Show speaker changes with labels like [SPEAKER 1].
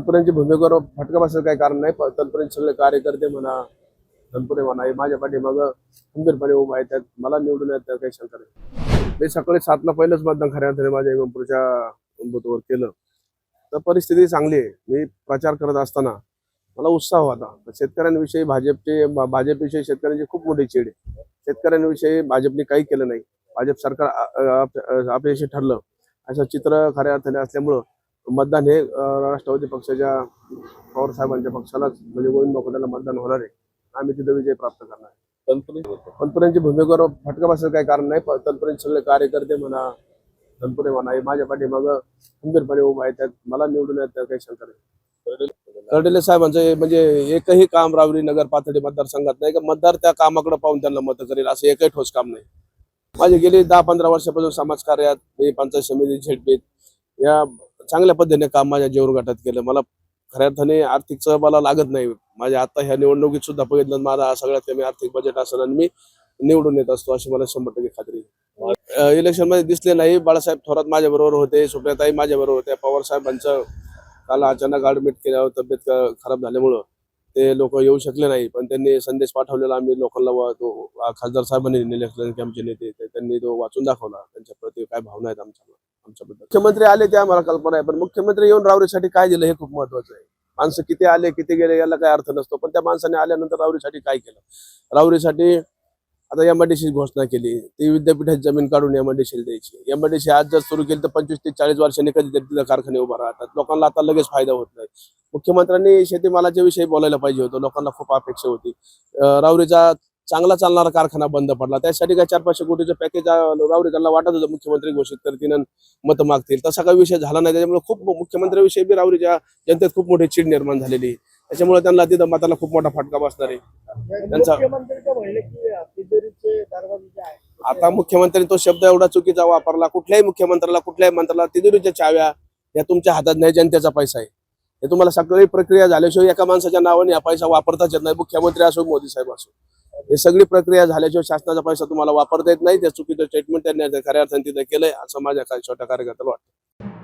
[SPEAKER 1] तनपुरेंची भूमिकेवर फटका बसायचं काही कारण नाही. तनपुरेंचे सगळे कार्यकर्ते म्हणा, तनपुरे म्हणा, हे माझ्या पाठीमागं खंबीरपणे उभा आहेत. त्यात मला निवडून येत काही शंका नाही. मी सकाळी 7ला पहिलंच मतदान खऱ्या अर्थाने माझ्या इमामपूरच्या बूथवर केलं. तर परिस्थिती चांगली आहे. मी प्रचार करत असताना मला उत्साह होता. शेतकऱ्यांविषयी भाजपविषयी शेतकऱ्यांची खूप मोठी चीड आहे. शेतकऱ्यांविषयी भाजपने काही केलं नाही. भाजप सरकार अपयशी ठरलं असं चित्र खऱ्या अर्थाने असल्यामुळं मतदान हे राष्ट्रवादी पक्षाच्या पवार साहेबांच्या पक्षालाच म्हणजे गोविंद मोकोट्याला मतदान होणार आहे. आम्ही तिथं विजय प्राप्त करणार आहे. तनपुरेंची भूमिकेवर फटका बसायचं काही कारण नाही. तनपुरेंचे सगळे कार्यकर्ते म्हणा, तनपुरे म्हणा, हे माझ्या पाठीमागं खंबीरपणे उभा आहेत. त्यात मला निवडून येत काही शंका नाही. कर्डिले साहेबांचं म्हणजे एकही काम रावरी नगर पाथर्डी मतदारसंघात नाही का मतदार त्या कामाकडे पाहून त्यांना मत करेल असं एकही ठोस काम नाही. माझे गेली 10-15 वर्षापासून समाजकार्यात मी पंचायत समिती झेडपीत या चांगल्या पद्धतीने काम माझ्या जेवण गटात केलं. मला खऱ्या अर्थाने आर्थिक मला लागत नाही. माझ्या आता ह्या निवडणुकीत सुद्धा बघितलं माझा सगळ्यात कमी आर्थिक बजेट असेल आणि मी निवडून येत असतो अशी मला 100% खात्री आहे. इलेक्शन मध्ये दिसले नाही. बाळासाहेब थोरात माझ्या बरोबर होते, सुप्रियाताई माझ्या बरोबर होत्या. पवार साहेबांचं काल अचानक ऍडमिट केल्यावर तब्येत खराब झाल्यामुळं ते लोक येऊ शकले नाही. पण त्यांनी संदेश पाठवलेला आम्ही लोकांना खासदार साहेबांनी इलेक्शन आमचे नेते त्यांनी तो वाचून दाखवला. त्यांच्या प्रति काय भावना आहेत आमच्याबद्दल. मुख्यमंत्री आले ते आम्हाला कल्पना आहे, पण मुख्यमंत्री येऊन रावरीसाठी काय दिलं हे खूप महत्वाचं आहे. माणसं किती आले किती गेले याला काही अर्थ नसतो, पण त्या माणसाने आल्यानंतर रावरीसाठी काय केलं. रावरीसाठी आता एमआयडीसी घोषणा केली. ती विद्यापीठाची जमीन काढून एमआयडीसी द्यायची. एमआयडीसी आज जर सुरू केली तर 25 ते 40 वर्षांनी कधीतरी तिथं कारखाने उभा राहतात. लोकांना आता लगेच फायदा होत नाही. मुख्यमंत्र्यांनी शेतीमालाच्या विषयी बोलायला पाहिजे होतं. लोकांना खूप अपेक्षा होती. रावरीचा चांगला चालणारा कारखाना बंद पडला. त्यासाठी काय 400-500 कोटीचं पॅकेज रावरीकरला वाटत होतं. मुख्यमंत्री घोषित करतील आणि मत मागतील. तसा काही विषय झाला नाही. त्याच्यामुळे खूप मुख्यमंत्र्यांविषयी बी रावरीच्या जनतेत खूप मोठी चीड निर्माण झालेली. त्याच्यामुळे त्यांना तिथं मताला खूप मोठा फटका बसणार आहे. त्यांचा आता मुख्यमंत्र्यांनी तो शब्द एवढा चुकीचा वापरला. कुठल्याही मुख्यमंत्र्याला कुठल्याही मंत्र्याला तिजोरीच्या चाव्या या तुमच्या हातात नाही, जनतेचा पैसा आहे. हे तुम्हाला सगळी प्रक्रिया झाल्याशिवाय एका माणसाच्या नावाने हा पैसा वापरताच येत नाही. मुख्यमंत्री असो मोदी साहेब असो, हे सगळी प्रक्रिया झाल्याशिवाय शासनाचा पैसा तुम्हाला वापरता येत नाही. त्या चुकीचं स्टेटमेंट त्यांनी खऱ्या अर्थाने तिथे केलंय असं माझ्या काही छोट्या कार्यकर्त्याला वाटतं.